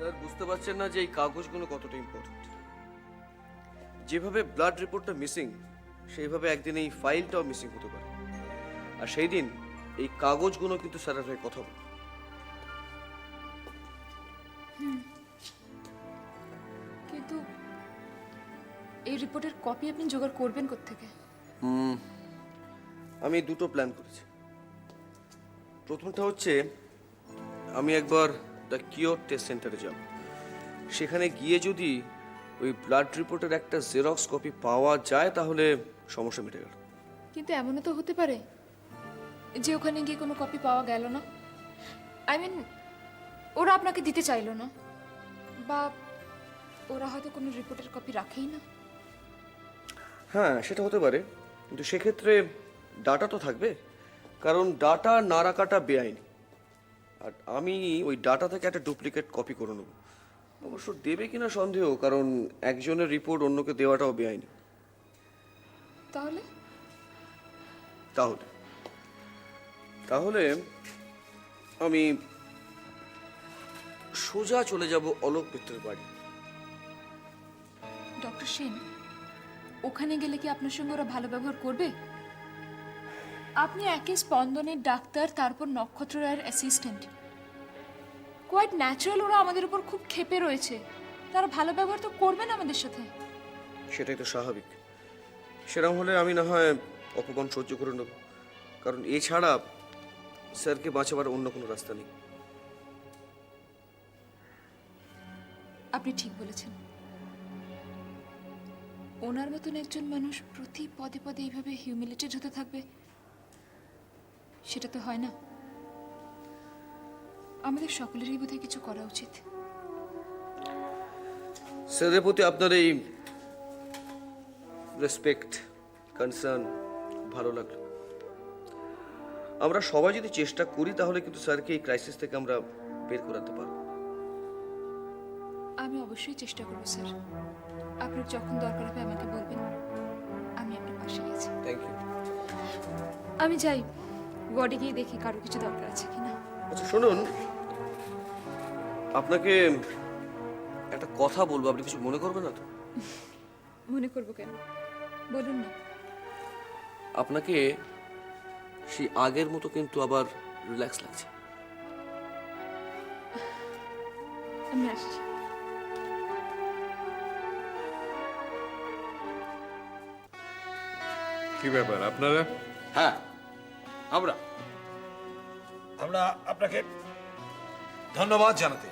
Sir বুঝতে পারছেন না যে এই কাগজগুলো কতটা ইম্পর্টেন্ট। যেভাবে ব্লাড রিপোর্টটা মিসিং, সেইভাবে একদিন এই ফাইলটাও মিসিং হতে পারে। আর সেই দিন এই কাগজগুলো কিন্তু স্যারের হয়ে কথা বলবে। কিন্তু এই রিপোর্টের কপি আপনি জোগাড় করবেন কোত্থেকে? আমি দুটো প্ল্যান করেছি। প্রথমটা হচ্ছে আমি একবার দ্য কিওর টেস্ট সেন্টারে যাব। সেখানে গিয়ে যদি ওই ব্লাড রিপোর্টের একটা জেরক্স কপি পাওয়া যায় তাহলে সমস্যা মিটে গেল। কিন্তু এমনও তো হতে পারে যে ওখানে গিয়ে কোনো কপি পাওয়া গেল না। আই মিন, ওরা আপনাকে দিতে চাইলো না, বা ওরা হয়তো কোনো রিপোর্টের কপি রাখেই না। হ্যাঁ, সেটা হতে পারে, কিন্তু সেক্ষেত্রে ডাটা তো থাকবে, কারণ ডাটা না রাখাটা বেআইনি। আর আমি ওই ডাটা থেকে একটা ডুপ্লিকেট কপি করে নেব। অবশ্য দেবে কিনা সন্দেহ, কারণ একজনের রিপোর্ট অন্যকে দেওয়াটাও বেআইনি। তাহলে তাহলে তাহলে আমি সোজা চলে যাব অলোক মিত্রের বাড়ি। ডক্টর সেন, ওখানে গেলে কি আপনার সঙ্গে ওরা ভালো ব্যবহার করবে? আপনি একে স্পন্দনের ডাক্তার, তারপর নক্ষত্র রায়ের অ্যাসিস্ট্যান্ট। কোয়াইট ন্যাচারাল ওরা আমাদের উপর খুব ক্ষেপে রয়েছে। তারা ভালো ব্যবহার তো করবে না আমাদের সাথে। সেটাই তো স্বাভাবিক। সেরকম হলে আমি না হয় অপমান সহ্য করে নেব, কারণ এছাড়া স্যারকে বাঁচাবার অন্য কোনো রাস্তা নেই। আপনি ঠিক বলেছেন। ওনার মতন একজন মানুষ প্রতি পদে পদে এইভাবে হিউমিলেটেড হতে থাকবে, সেটা তো হয় না। আমাদের সকলেরই বোধহয় কিছু করা উচিত। স্যারের প্রতি আপনার এই রেসপেক্ট, কনসার্ন ভালো লাগলো। আমরা সবাই যদি চেষ্টা করি তাহলে কিন্তু স্যারকে এই ক্রাইসিস থেকে আমরা বের করাতে পারবো। আমি অবশ্যই চেষ্টা করব স্যার। আপনার যখন দরকার হবে আমাকে বলবেন, আমি আপনার পাশে আছি। Thank you. আমি যাই, ওয়ার্ডে গিয়ে দেখি কারো কিছু দরকার আছে কিনা। আচ্ছা শুনুন, আপনাকে একটা কথা বলবো, আপনি কিছু মনে করবেন না তো? মনে করবো কেন, বলুন না। আপনাকে সেই আগের মতো কিন্তু আবার রিল্যাক্স লাগছে। আমি আসছি। কি ব্যাপার আপনারা? হ্যাঁ, আমরা আমরা আপনাকে ধন্যবাদ জানাতে।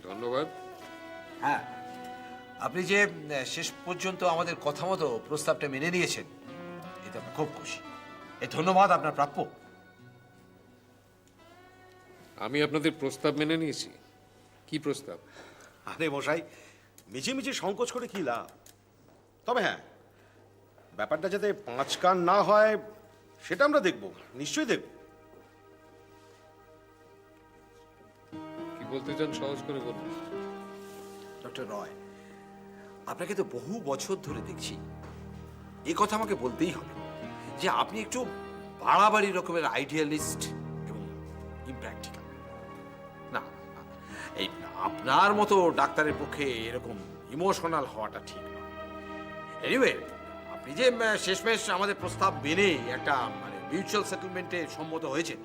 ধন্যবাদ। হ্যাঁ, আপনি যে শেষ পর্যন্ত আমাদের কথা মতো প্রস্তাবটা মেনে নিয়েছেন, এতে আমরা খুব খুশি। এই ধন্যবাদ আপনার প্রাপ্য। আমি আপনাদের প্রস্তাব মেনে নিয়েছি। কি প্রস্তাব? আরে মশাই, মিছিমিছি সংকোচ করে কি লাভ? তবে হ্যাঁ, ব্যাপারটা যাতে পাঁচ কান না হয় সেটা আমরা দেখব, নিশ্চয়ই দেখব। কি বলতে চান সহজ করে বলুন। ডক্টর রয়, আপনাকে তো বহু বছর ধরে দেখছি। এই কথা আমাকে বলতেই হবে যে আপনি একটু বাড়াবাড়ি রকমের আইডিয়ালিস্ট এবং ইমপ্র্যাকটিক্যাল। না, এই আপনার মতো ডাক্তারের পক্ষে এরকম ইমোশনাল হওয়াটা ঠিক না। এনিওয়ে, আপনি যে শেষমেশ আমাদের প্রস্তাব মেনে একটা মিউচুয়াল সেটেলমেন্টে সম্মত হয়েছেন,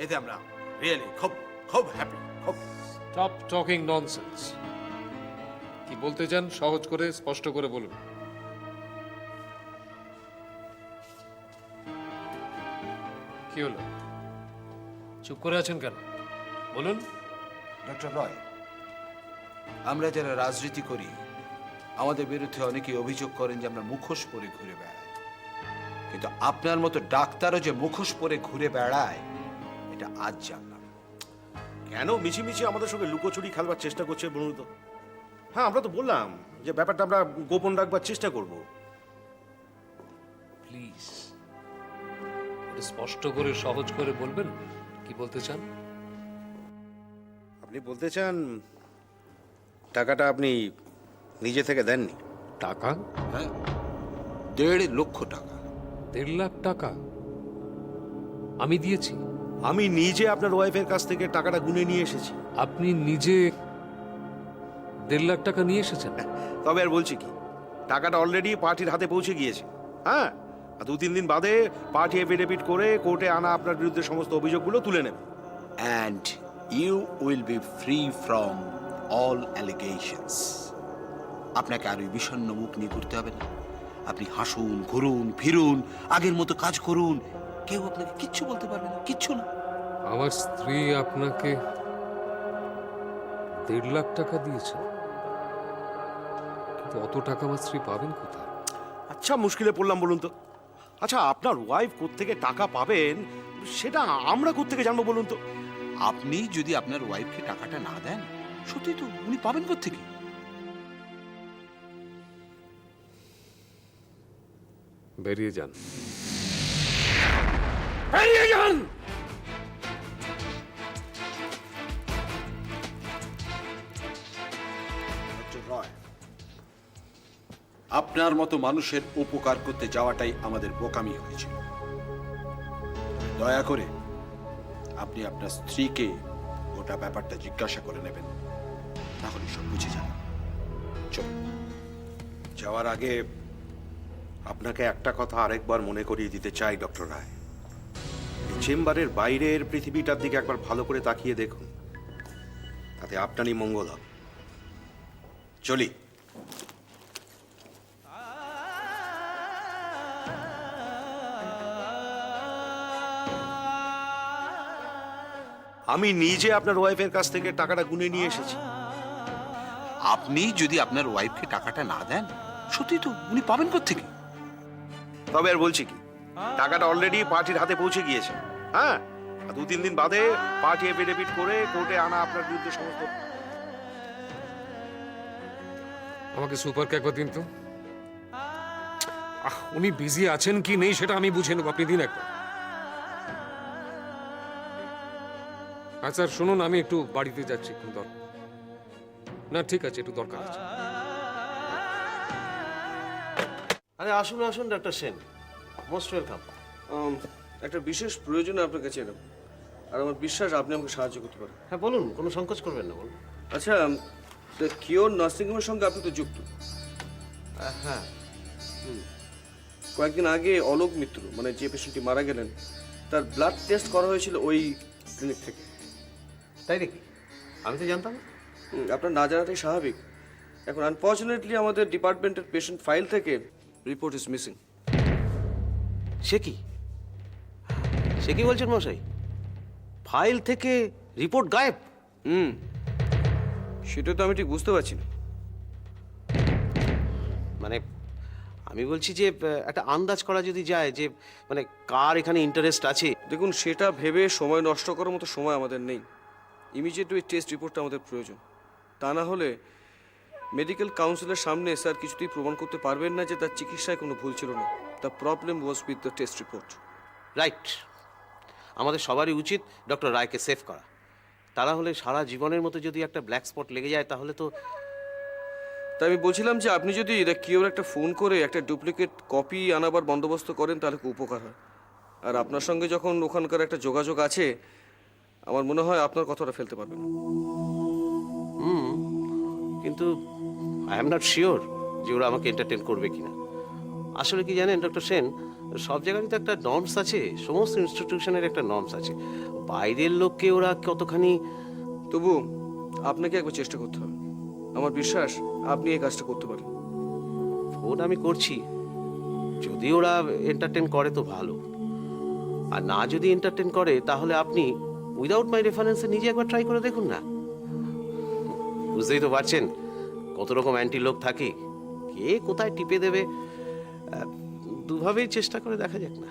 এতে আমরা রিয়েলি খুব খুব হ্যাপি। খুব। Stop talking nonsense. কি বলতে চান সহজ করে স্পষ্ট করে বলুন। কি হলো, চুপ করে আছেন কেন? বলুন। ডক্টর রয়, আমরা যারা রাজনীতি করি, আমাদের বিরুদ্ধে অনেকেই অভিযোগ করেন যে আমরা মুখোশ পরে ঘুরে বেড়াই। কিন্তু আপনার মতো ডাক্তারও যে মুখোশ পরে ঘুরে বেড়ায়, এটা আজ জানলাম। কেন মিছিমিছি আমাদের সঙ্গে লুকোচুরি খেলবার চেষ্টা করছে বলুন তো? হ্যাঁ, আমরা তো বললাম যে ব্যাপারটা আমরা গোপন রাখবার চেষ্টা করব। প্লিজ স্পষ্ট করে সহজ করে বলবেন কি বলতে চান। আপনি বলতে চান টাকাটা আপনি নিজে থেকে দেননি? টাকা? হ্যাঁ, 1.5 লক্ষ টাকা। 1.5 লাখ টাকা আমি দিয়েছি? আমি নিজে আপনার ওয়াইফের কাছ থেকে টাকাটা গুনে নিয়ে এসেছি। আপনি নিজে 1.5 লাখ টাকা নিয়ে এসেছেন? তবে আর বলছি কি, টাকাটা অলরেডি পার্টির হাতে পৌঁছে গিয়েছে। হ্যাঁ, আর 2-3 দিন বাদে পার্টি এফিডেভিট করে কোর্টে আনা আপনার বিরুদ্ধে সমস্ত অভিযোগগুলো তুলে নেবে। And you will be free from all allegations. আপনাকে আর ওই বিষণ্ণ মুখ নিয়ে ঘুরতে হবে না। আপনি হাসুন, ঘুরুন, ফিরুন, আগের মতো কাজ করুন, কেউ আপনাকে কিচ্ছু বলতে পারবে না, কিচ্ছু না। আমার স্ত্রী আপনাকে 1.5 লাখ টাকা দিয়েছেন, কিন্তু অত টাকা আমার স্ত্রী পাবেন কোথায়? আচ্ছা, মুশকিলে পড়লাম বলুন তো। আচ্ছা, আপনার ওয়াইফ কোত্থেকে টাকা পাবেন সেটা আমরা কোত্থেকে জানবো বলুন তো? আপনি যদি আপনার ওয়াইফকে টাকাটা না দেন, সত্যি তো উনি পাবেন কোত্থেকে? বেরিয়ে যান, বেরিয়ে যান। ডক্টর রয়, আপনার মতো মানুষের উপকার করতে যাওয়াটাই আমাদের বোকামি হয়েছিল। দয়া করে আপনি আপনার স্ত্রীকে গোটা ব্যাপারটা জিজ্ঞাসা করে নেবেন, তাহলে সব বুঝে যাবেন। চলুন। যাওয়ার আগে আপনাকে একটা কথা আরেকবার মনে করিয়ে দিতে চাই ডক্টর রায়। এই চেম্বারের বাইরের পৃথিবীটার দিকে একবার ভালো করে তাকিয়ে দেখুন, তাতে আপনারই মঙ্গল হবে। চলি। আমি নিজে আপনার ওয়াইফের কাছ থেকে টাকাটা গুনে নিয়ে এসেছি। আপনি যদি আপনার ওয়াইফকে টাকাটা না দেন, সত্যি তো উনি পাবেন কোত্থেকে? তবে আর বলছি কি, টাকাটা অলরেডি পার্টির হাতে পৌঁছে গিয়েছে। হ্যাঁ, আর 2-3 দিন বাদে পার্টি এফিডেভিট করে কোর্টে আনা আপনার বিরুদ্ধে সমস্ত। আমাকে সুপার কে একবার দিন তো। উনি বিজি আছেন কি নেই সেটা আমি বুঝে নেব, আপনি দিন একবার। আচ্ছা শুনুন, আমি একটু বাড়িতে যাচ্ছি, একটু দরকার। না ঠিক আছে, একটু দরকার আছে। আরে আসুন আসুন ডক্টর সেন, মোস্ট ওয়েলকাম। একটা বিশেষ প্রয়োজনে আপনার কাছে এলাম, আর আমার বিশ্বাস আপনি আমাকে সাহায্য করতে পারেন। হ্যাঁ বলুন, কোনো সংকোচ করবেন না, বলুন। আচ্ছা, দ্য কিওর নার্সিংহোমের সঙ্গে আপনি তো যুক্ত। হ্যাঁ, কয়েকদিন আগে অলোক মিত্র, মানে যে পেশেন্টটি মারা গেলেন, তার ব্লাড টেস্ট করা হয়েছিল ওই ক্লিনিক থেকে। তাই নাকি? আমি তো জানতাম না। আপনার না জানাটাই স্বাভাবিক। এখন আনফর্চুনেটলি আমাদের ডিপার্টমেন্টের পেশেন্ট ফাইল থেকে রিপোর্ট ইজ মিসিং। সে কি, সে কি বলছেন মশাই? ফাইল থেকে রিপোর্ট গায়েব? সেটা তো আমি ঠিক বুঝতে পারছি না। মানে আমি বলছি যে একটা আন্দাজ করা যদি যায় যে মানে কার এখানে ইন্টারেস্ট আছে। দেখুন, সেটা ভেবে সময় নষ্ট করার মতো সময় আমাদের নেই। ইমিডিয়েট ওই টেস্ট রিপোর্টটা আমাদের প্রয়োজন। তা না হলে মেডিকেল কাউন্সিলের সামনে স্যার কিছুতেই প্রমাণ করতে পারবেন না যে তার চিকিৎসায় কোনো ভুল ছিল না। The problem was with the test report. Right, আমাদের সবারই উচিত ডক্টর রায়কে সেভ করা। তা না হলে সারা জীবনের মতো যদি একটা ব্ল্যাক স্পট লেগে যায় তাহলে তো। তাই আমি বলছিলাম যে আপনি যদি দ্য কিওর একটা ফোন করে একটা ডুপ্লিকেট কপি আনাবার বন্দোবস্ত করেন তাহলে খুব উপকার হয়। আর আপনার সঙ্গে যখন ওখানকার একটা যোগাযোগ আছে, আমার মনে হয় আপনার কথাটা ফেলতে পারবেন। কিন্তু আই এম নট শিওর যে ওরা আমাকে এন্টারটেন করবে কিনা। আসলে কি জানেন ডক্টর সেন, সব জায়গায় তো একটা নর্মস আছে, সমস্ত ইনস্টিটিউশনের একটা নর্মস আছে। বাইরের লোককে ওরা কতখানি। তবু আপনাকে একবার চেষ্টা করতে হবে। আমার বিশ্বাস আপনি এই কাজটা করতে পারেন। ফোন আমি করছি, যদি ওরা এন্টারটেন করে তো ভালো, আর না যদি এন্টারটেন করে তাহলে আপনি উইদাউট মাই রেফারেন্সে নিজে একবার ট্রাই করে দেখুন না। বুঝতেই তো পারছেন কত রকম অ্যান্টি লোক থাকে, কে কোথায় টিপে দেবে। দুভাবেই চেষ্টা করে দেখা যাক না।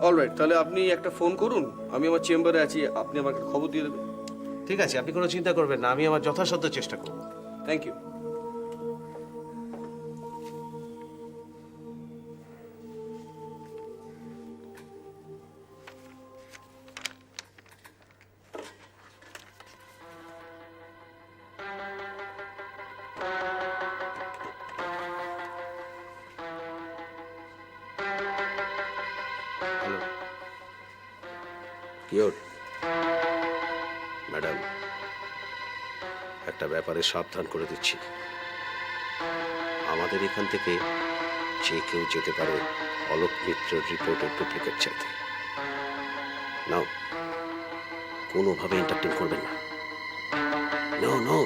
অলরাইট, তাহলে আপনি একটা ফোন করুন, আমি আমার চেম্বারে আছি, আপনি আমাকে খবর দিয়ে দেবেন। ঠিক আছে, আপনি কোনো চিন্তা করবেন না, আমি আমার যথাসাধ্য চেষ্টা করব। Thank you. হ্যালো, কিওর ম্যাডাম, একটা ব্যাপারে সাবধান করে দিচ্ছি। আমাদের এখান থেকে যে কেউ যেতে পারে অলোক মিত্রের রিপোর্টের ডুপ্লিকেট চাইতে। নাও, কোনোভাবে এন্টারটেন করবেন না। No no,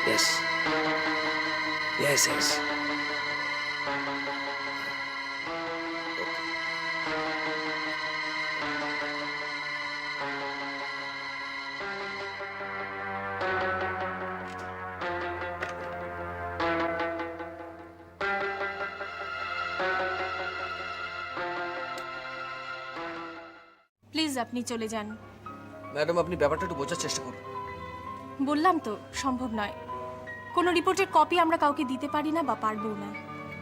yes yes yes. Please আপনি চলে যান। ম্যাডাম আপনি ব্যাপারটা একটু বোঝার চেষ্টা করুন। বললাম তো সম্ভব নয়। কোনো রিপোর্টের কপি আমরা কাউকে দিতে পারি না বা পারবো না।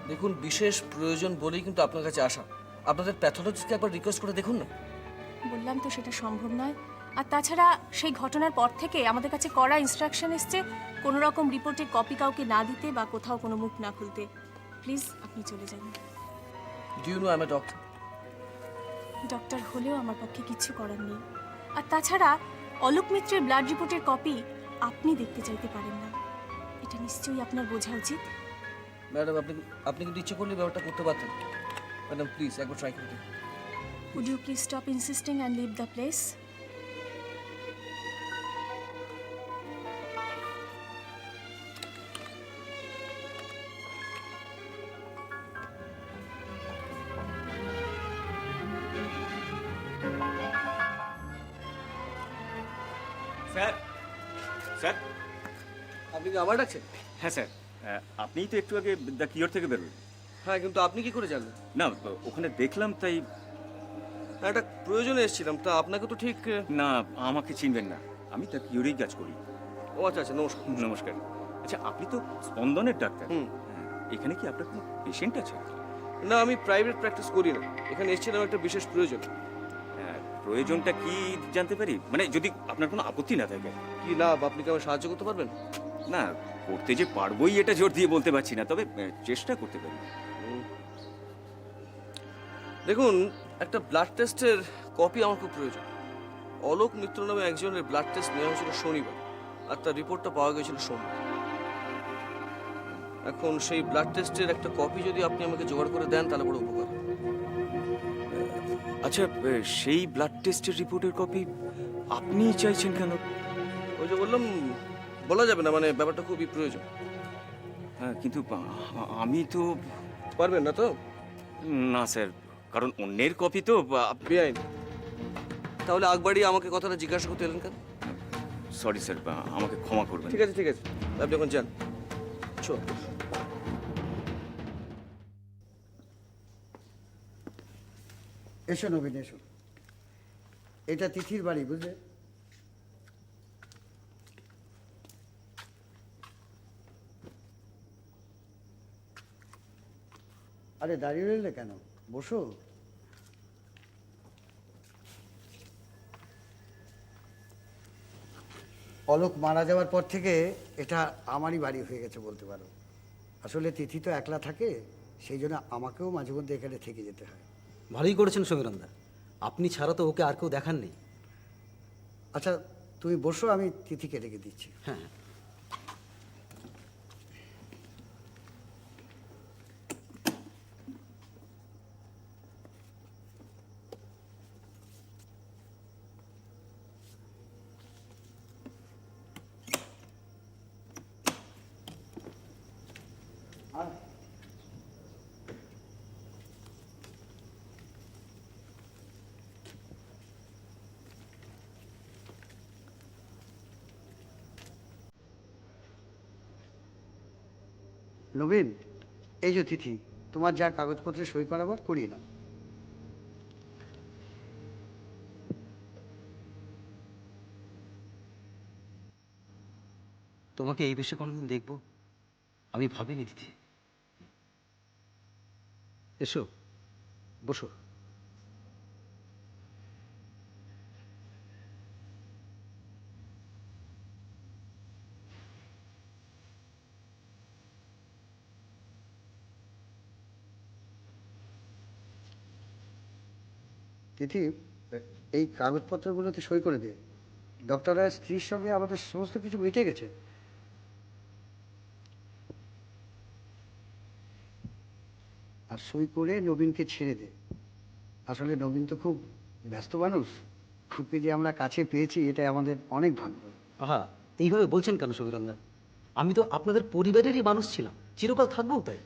দেখুন, বিশেষ প্রয়োজন বলেই কিন্তু আপনার কাছে আসা। আপনাদের প্যাথোলজিস্টকে একবার রিকোয়েস্ট করে দেখুন না। বললাম তো সেটা সম্ভব নয়। আর তাছাড়া সেই ঘটনার পর থেকে আমাদের কাছে কড়া ইনস্ট্রাকশন এসছে কোনো রকম রিপোর্টের কপি কাউকে না দিতে বা কোথাও কোনো মুখ না খুলতে। প্লিজ আপনি চলে যান। Do you know I am a doctor? Doctor হলেও আমার পক্ষে কিচ্ছু করার নেই। আর তাছাড়া অলোক মিত্রের ব্লাড রিপোর্টের কপি আপনি দেখতে চাইতে পারেন না, এটা নিশ্চয়ই আপনার বোঝা উচিত। ম্যাডাম আপনি কিন্তু ইচ্ছে করলে ব্যাপারটা করতে পারতেন। ম্যাডাম প্লিজ একবার ট্রাই করে দেখুন। Would you please stop insisting and leave the place? Sir sir আপনি কি আমার ডাকছেন? হ্যাঁ স্যার, আপনিই তো একটু আগে দ্য কিওর থেকে বেরোলেন। হ্যাঁ, কিন্তু আপনি কি করে জানলেন? না, ওখানে দেখলাম তাই। একটা প্রয়োজনে এসেছিলাম, তা আপনাকে তো ঠিক না, আমাকে চিনবেন না, আমি দ্য কিওরেই কাজ করি। ও আচ্ছা আচ্ছা, নমস্কার। নমস্কার। আচ্ছা, আপনি তো স্পন্দনের ডাক্তার। হুম। এখানে কি আপনার কোনো পেশেন্ট আছে? না, আমি প্রাইভেট প্র্যাকটিস করি না, এখানে এসেছিলাম একটা বিশেষ প্রয়োজন। প্রয়োজনটা কি জানতে পারি? মানে যদি আপনার কোনো আপত্তি না থাকে। কি লাভ? আপনি কি আমায় সাহায্য করতে পারবেন? না, করতে যে পারবোই এটা জোর দিয়ে বলতে পারছি না, তবে চেষ্টা করতে পারি। দেখুন, একটা ব্লাড টেস্টের কপি আমার খুব প্রয়োজন। অলোক মিত্র নামে একজনের ব্লাড টেস্ট নেওয়া হয়েছিল শনিবার, আর তার রিপোর্টটা পাওয়া গেছিল সোমবার। এখন সেই ব্লাড টেস্টের একটা কপি যদি আপনি আমাকে জোগাড় করে দেন তাহলে বড় উপকার। আচ্ছা, সেই ব্লাড টেস্টের রিপোর্টের কপি আপনি চাইছেন কেন? ওই যে বললাম, বলা যাবে না, মানে ব্যাপারটা খুবই প্রয়োজন। হ্যাঁ, কিন্তু আমি তো পারবেন না তো? না স্যার, কারণ অন্যের কপি তো বেআইন। তাহলে আগবাড়িয়ে আমাকে কথাটা জিজ্ঞাসা করতে এলেন কেন? সরি স্যার, আমাকে ক্ষমা করবেন। ঠিক আছে ঠিক আছে, আপনি এখন যান। চল। এসো নবীন, এসো। এটা তিথির বাড়ি, বুঝলে? আরে দাঁড়িয়ে রইলে কেন? বসো। অলোক মারা যাওয়ার পর থেকে এটা আমারই বাড়ি হয়ে গেছে বলতে পারো। আসলে তিথি তো একলা থাকে, সেই জন্য আমাকেও মাঝে মধ্যে এখানে থেকে যেতে হয়। ভালোই করেছেন সমীরণদা, আপনি ছাড়া তো ওকে আর কেউ দেখান নেই। আচ্ছা তুমি বসো, আমি তিথিকে রেখে দিচ্ছি। হ্যাঁ। নবীন, এই যে তিথি, তোমার যা কাগজপত্রে সই করাবার করিয়ে নাও। তোমাকে এই বেশে কোনোদিন দেখবো আমি ভাবিনি দিদি। এসো, বসো। তিথি, এই কাগজপত্রগুলোতে সই করে দে। ডক্টর রায়ের স্ত্রীর সঙ্গে আমাদের সমস্ত কিছু মিটে গেছে। আর সই করে নবীনকে ছেড়ে দে। আসলে নবীন তো খুব ব্যস্ত মানুষ, খুবকে যে আমরা কাছে পেয়েছি এটা আমাদের অনেক ভাগ্য। আহা, এইভাবে বলছেন কেন সুবীরন্দা? আমি তো আপনাদের পরিবারেরই মানুষ ছিলাম, চিরকাল থাকবো তাই।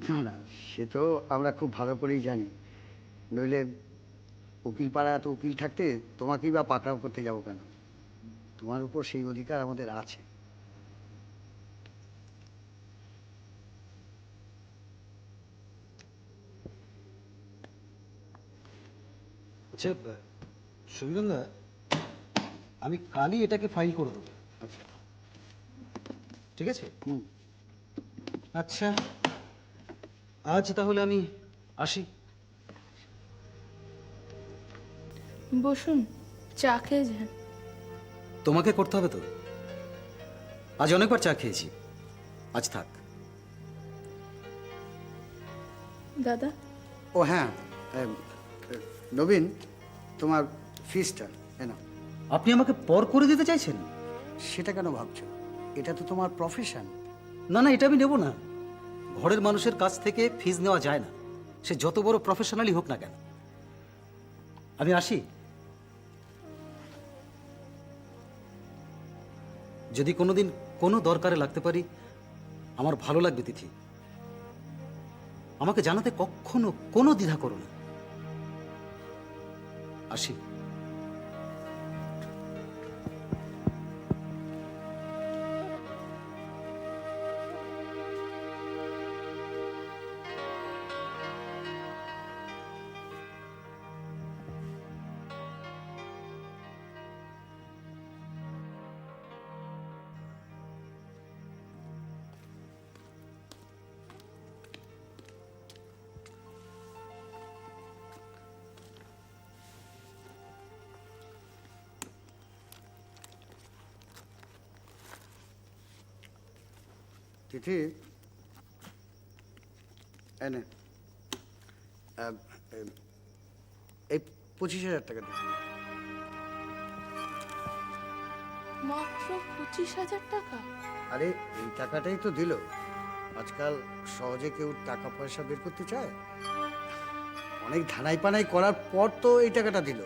না না, সে তো আমরা খুব ভালো করেই জানি। নইলে উকিল পাড়া এত উকিল থাকতে তোমাকেই বা পাকড়াও করতে যাবো কেন? তোমার উপর সেই অধিকার আমাদের আছে। আচ্ছা সুবীরন্দা, আমি কালই এটাকে ফাইল করে দেবো, আচ্ছা। ঠিক আছে? হুম। আচ্ছা, আজ তাহলে আমি আসি। বসুন, চা খেয়ে যান। তোমাকে করতে হবে তো? আজ অনেকবার চা খেয়েছি, আজ থাক। দাদা, ও হ্যাঁ, নবীন, তোমার ফিসটা না। আপনি আমাকে পর করে দিতে চাইছেন? সেটা কেন ভাবছো? এটা তো তোমার প্রফেশন। না না, এটা আমি নেব না। ঘরের মানুষের কাছ থেকে ফিজ নেওয়া যায় না, সে যত বড় প্রফেশনালই হোক না কেন। আমি আসি। যদি কোনোদিন কোনো দরকারে লাগতে পারি, আমার ভালো লাগবে তিথি। আমাকে জানাতে কখনো কোনো দ্বিধা করো না। আসি। তিথি, এনে এই 25,000 টাকা দিন। মাত্র 25,000 টাকা? আরে এই টাকাটাই তো দিল। আজকাল সহজে কেউ টাকা পয়সা বের করতে চায়? অনেক ধানাই পানাই করার পর তো এই টাকাটা দিল।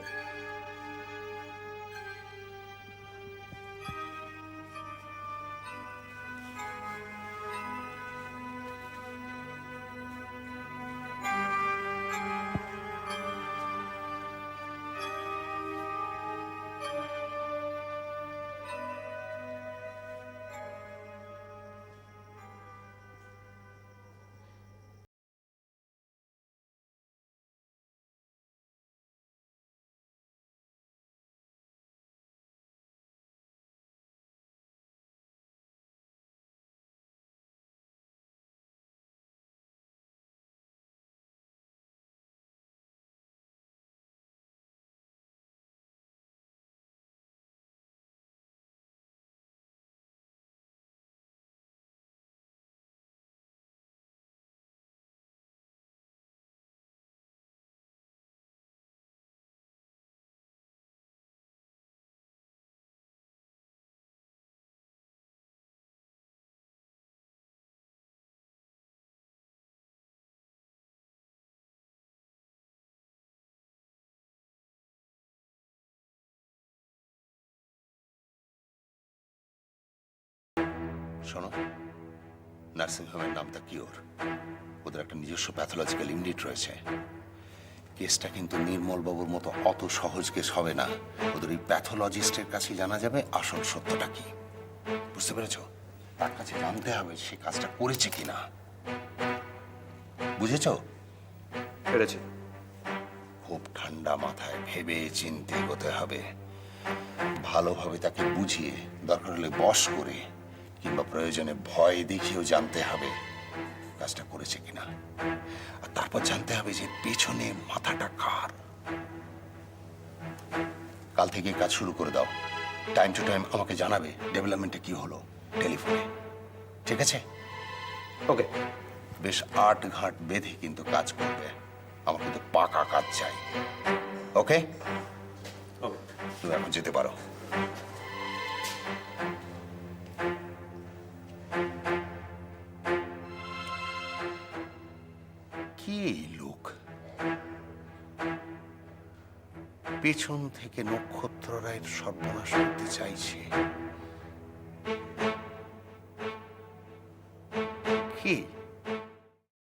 শোনো, নার্সিংহোমের নামটা কিওর। ওদের একটা নিজস্ব প্যাথোলজিক্যাল ইউনিট রয়েছে। কেসটা কিন্তু নির্মলবাবুর মতো অত সহজ কেস হবে না। ওদের ওই প্যাথোলজিস্টের কাছে জানা যাবে আসল সত্যটা কি। বুঝতে পেরেছ? তার কাছে জানতে হবে সে কাজটা করেছে কিনা। বুঝেছ? পেরেছি। খুব ঠান্ডা মাথায় ভেবে চিন্তে এগোতে হবে। ভালোভাবে তাকে বুঝিয়ে, দরকার হলে বশ করে কিংবা প্রয়োজনে ভয় দেখিয়েও জানতে হবে কাজটা করেছে কিনা। আর তারপর জানতে হবে যে পেছনে মাথাটা কার। কাল থেকে কাজ শুরু করে দাও। টাইম টু টাইম আমাকে জানাবে ডেভেলপমেন্টে কি হলো টেলিফোনে। ঠিক আছে? ওকে। বেশ 8 ঘাট বেঁধে কিন্তু কাজ করবে। আমার কিন্তু পাকা কাজ চাই। ওকে তুমি এখন যেতে পারো। কি এই লোক পেছন থেকে নক্ষত্র রায়ের সর্বনাশ করতে চাইছে?